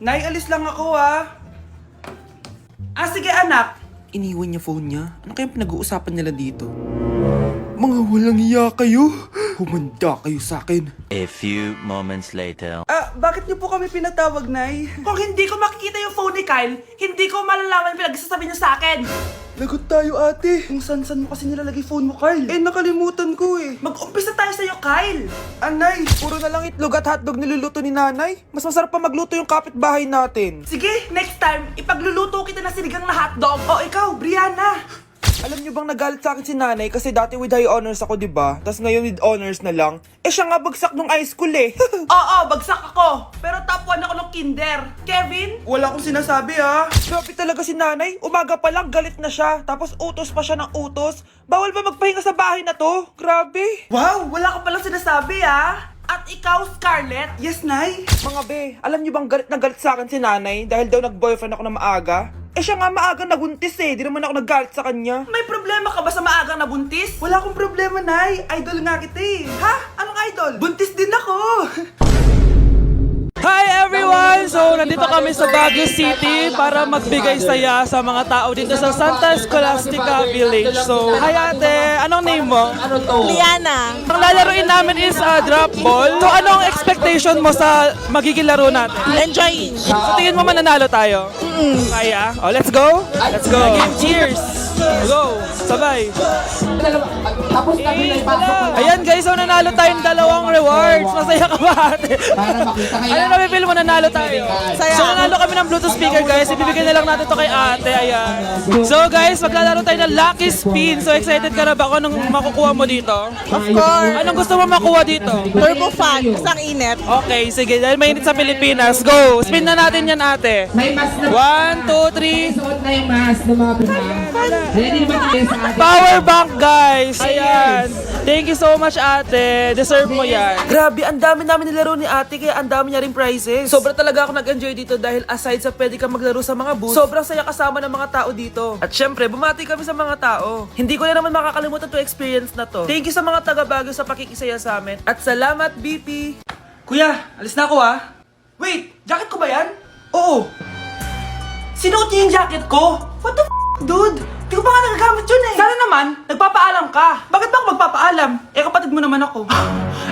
Nay, alis lang ako sige anak. Iniwan niya phone niya. Ano kayang pinag-uusapan nila dito? Mga walang iya kayo. Humanda kayo sa akin. A few moments later. Bakit niyo po kami pinatawag, Nay? Kung hindi ko makikita yung phone ni Kyle, hindi ko malalaman pinagsasabi niya sa akin. Lagot tayo ate. Kung san-san mo kasi nilalagay phone mo, Carl. Nakalimutan ko Mag-umpisa tayo sa'yo, Kyle. Anay, puro na lang itlog at hotdog niluluto ni nanay. Mas masarap pa magluto yung kapitbahay natin. Sige, next time, ipagluluto kita na sinigang na hotdog. O ikaw, Brianna. Alam niyo bang nagalit sa akin si nanay kasi dati with high honors ako, diba? Tapos ngayon with honors na lang. Siya nga bagsak nung high school Oo, bagsak ako. Pero top 1 ako ng kinder. Kevin? Wala akong sinasabi Grabe talaga si nanay. Umaga pa lang galit na siya. Tapos utos pa siya ng utos. Bawal ba magpahinga sa bahay na to? Grabe. Wow, wala ka palang sinasabi At ikaw, Scarlett? Yes, Nay? Mga be, alam niyo bang galit na galit sa akin si nanay dahil daw nag-boyfriend ako na maaga? Siya nga maaga nabuntis Di naman ako naggalit sa kanya. May problema ka ba sa maagang nabuntis? Wala akong problema, Nay. Idol nga kita Ha? Anong idol? Buntis din ako. Hi everyone! So, nandito kami sa Baguio City para magbigay saya sa mga tao dito sa Santa Scholastica Village. So, hi ate! Anong name mo? Liana. Ang lalaroin namin is drop ball. So, anong expectation mo sa magiging laro natin? Enjoying. So, tingin mo mananalo tayo? Kaya? Oh, let's go! Let's go! Game, cheers! Go! Sabay! Ayan guys, so nanalo tayong 2 rewards. Masaya ka ba ate? Ano na-feel mo nanalo tayo? Saya. So nanalo kami ng Bluetooth speaker guys. Ibibigay na lang natin to kay ate. Ayan. So guys, maglalaro tayo ng Lucky Spin. So excited ka na ba kung anong makukuha mo dito? Of course. Anong gusto mo makuha dito? Turbo fan. Isang init. Okay, sige. Dahil mainit sa Pilipinas. Go! Spin na natin yan ate. May mas na 1, 2, 3. suot na yung mask ng mga pinang. Ready naman tayo sa atin. Power bank guys! Ayan! Thank you so much ate! Deserve mo yan! Grabe, ang dami namin nilaro ni ate kaya ang dami niya rin prizes. Sobra talaga ako nag-enjoy dito dahil aside sa pwede ka maglaro sa mga booths, sobrang saya kasama ng mga tao dito. At syempre, bumati kami sa mga tao. Hindi ko na naman makakalimutan to experience na to. Thank you sa mga taga Baguio sa pakikisaya sa amin. At salamat, BP! Kuya, alis na ako Wait, jacket ko ba yan? Oo. Sinuot niya yung jacket ko? What the dude? Di ko pa nga nagagamit yun Sana naman, nagpapaalam ka. Bakit ba ako magpapaalam? Kapatid mo naman ako.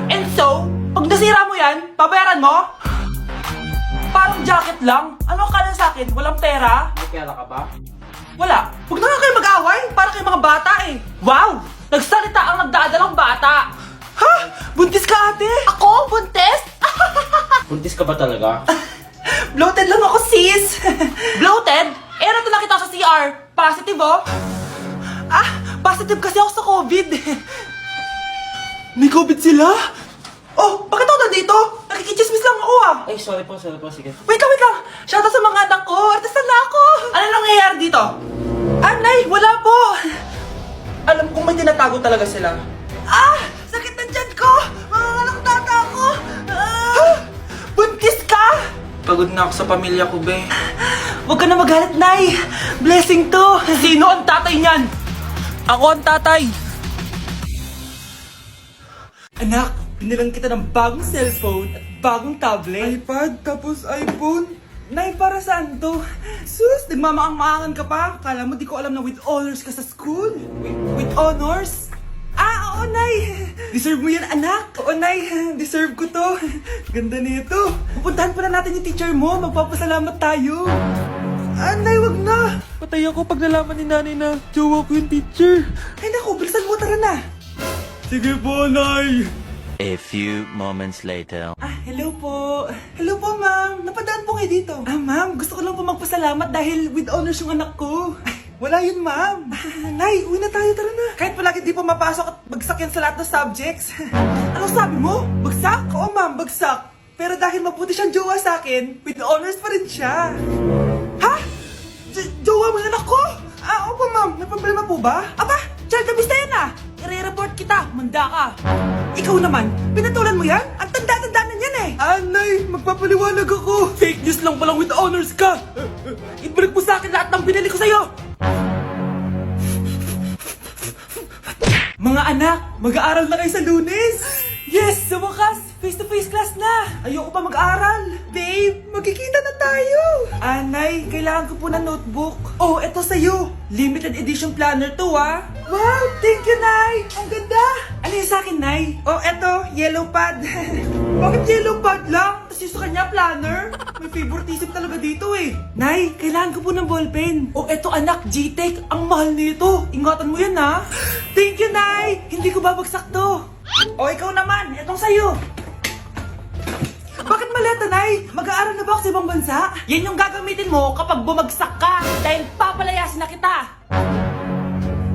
And so, pag nasira mo yan, babayaran mo? Parang jacket lang. Ano akala sa akin? Walang pera? May pera ka ba? Wala. Huwag na nga kayo mag-away. Para kayo mga bata Wow! Nagsalita ang nagdadalang bata. Ha? Buntis ka ate? Ako? Buntis? Buntis ka ba talaga? Bloated lang ako, sis. Bloated? Nato lang kita sa CR. Positive, positive kasi ako sa COVID. May COVID sila? Oh, bakit ako nandito? Nakikichismis lang ako, Ay, sorry po, sige. Wait lang. Shoutout sa mga anak ko. Artista na ako. Ano nangyayari dito? Nay, wala po. Alam kong may tinatago talaga sila. Sakit ng tiyan ko. Mga tata ako. Buntis ka? Pagod na ako sa pamilya ko, be. Huwag ka na magalit, Nay. Blessing to. Sino ang tatay niyan? Ako ang tatay. Anak, binilang kita ng bagong cellphone at bagong tablet. iPad, tapos iPhone. Nay, para saan to? Sus, nagmamaang-maangan ka pa? Kala mo di ko alam na with honors ka sa school? With honors? Oo, Nay. Deserve mo yan, anak. Oo, Nay. Deserve ko to. Ganda nito. Pupuntahan pa na natin yung teacher mo. Magpapasalamat tayo. Nay, wag na. Patay ako pag nalaman ni nanay na jowa ko yung teacher. Ay, naku, bilisan mo. Tara na. Sige po, nay! A few moments later. Hello po. Hello po, ma'am. Napadaan po kayo dito. Ma'am, gusto ko lang po magpasalamat dahil with honors yung anak ko. Wala yun, ma'am. Nay, uwi na tayo. Tara na. Kahit palagi di po mapasok at bagsak yan sa lahat ng subjects. Anong sabi mo? Bagsak? Oo, ma'am, bagsak. Pero dahil mabuti siyang jowa sa akin, with honors pa rin siya. Ha? Jowa mo yung anak ko? Opo, ma'am. May problema po ba? Aba, child abuse na yan I-report kita. Manda ka. Ikaw naman, pinatulan mo yan? Ang tanda-tanda na yan Nay, magpapaliwanag ako. Fake news lang palang with honors ka. Ibalik mo sa akin lahat ng binili ko sa'yo. Mga anak, mag-aaral na kayo sa Lunes. Yes, sa wakas. face-to-face class na! Ayoko pa mag-aral! Babe, magkikita na tayo! Nay, kailangan ko po ng notebook. Oh, eto sa'yo. Limited edition planner to, ah. Wow, thank you, Nay! Ang ganda! Ano yung sa'kin, Nay? Oh, eto, yellow pad. Bakit yellow pad lang? Tapos yung sa kanya, planner? May favoritism talaga dito eh. Nay, kailangan ko po ng ballpen. Oh, eto anak, G-Tech. Ang mahal nito. Ingatan mo yan, ha? Thank you, Nay! Hindi ko babagsak to. O, ikaw naman. Etong sa'yo. Bakit maleta, Nay? Mag-aaral na ba ako sa ibang bansa? Yan yung gagamitin mo kapag bumagsak ka. Dahil papalayasin na kita.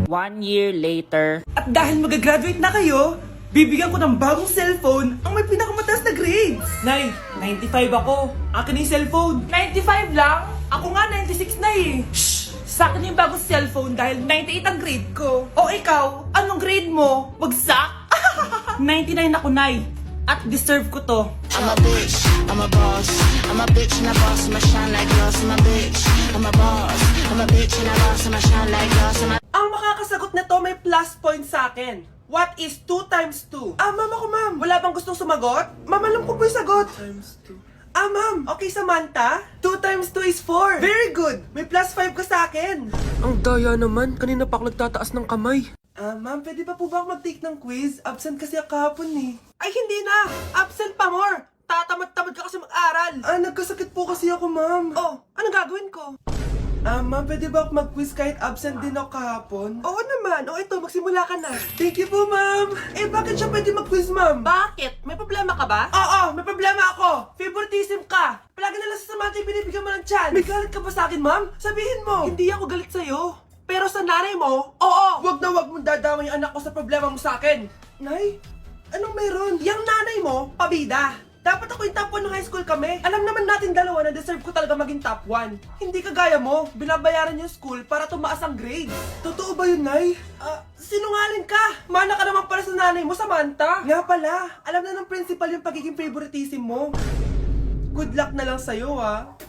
1 year later. At dahil mag-graduate na kayo, bibigyan ko ng bagong cellphone ang may pinakamataas na grades. Nay, 95 ako. Akin yung cellphone. 95 lang? Ako nga 96 na eh. Shh! Sa akin yung bagong cellphone dahil 98 ang grade ko. O ikaw, anong grade mo? Bagsak? 99 ako, Nay. At deserve ko to. I'm a bitch, I'm a boss. I'm a bitch and a boss, I'ma shine like glass. I'm a bitch, I'm a boss. I'm a bitch and a boss, I'ma shine like glass. Ang makakasagot na to may plus point sa akin. What is 2 times 2? Ma'am ako, ma'am. Wala bang gustong sumagot? Ma'am, alam ko po yung sagot. 2 times 2. Ma'am. Okay, Samantha. 2 times 2 is 4. Very good. May plus 5 ka sa akin. Ang daya naman, kanina pa ako nagtataas ng kamay. Ma'am, pwede pa po ba ako mag-take ng quiz? Absent kasi ako kahapon eh. Ay, hindi na! Absent pa more! Tatamad-tamad ka kasi mag-aral! Nagkasakit po kasi ako, ma'am. Oh, anong gagawin ko? Ma'am, pwede ba ako mag-quiz kahit absent din ako kahapon? Oo naman. O ito, magsimula ka na. Thank you po, ma'am. Bakit siya pwede mag-quiz, ma'am? Bakit? May problema ka ba? Oo, may problema ako. Favoritism ka. Palagi na lang sa Samantha yung binibigyan mo ng chance. May galit ka ba sa akin, ma'am? Sabihin mo. Hindi ako galit sa'yo. Pero sa nanay mo, oo! Wag na wag mong dadama yung anak ko sa problema mo sa akin. Nay, anong meron? Yang nanay mo, pabida. Dapat ako yung top 1 ng high school kami. Alam naman natin dalawa na deserve ko talaga maging top 1. Hindi kagaya mo, binabayaran yung school para tumaas ang grade. Totoo ba yun, Nay? Sinungaling ka! Mana ka naman para sa nanay mo, Samantha. Nga pala, alam na ng principal yung pagiging favoritism mo. Good luck na lang sa'yo, ha?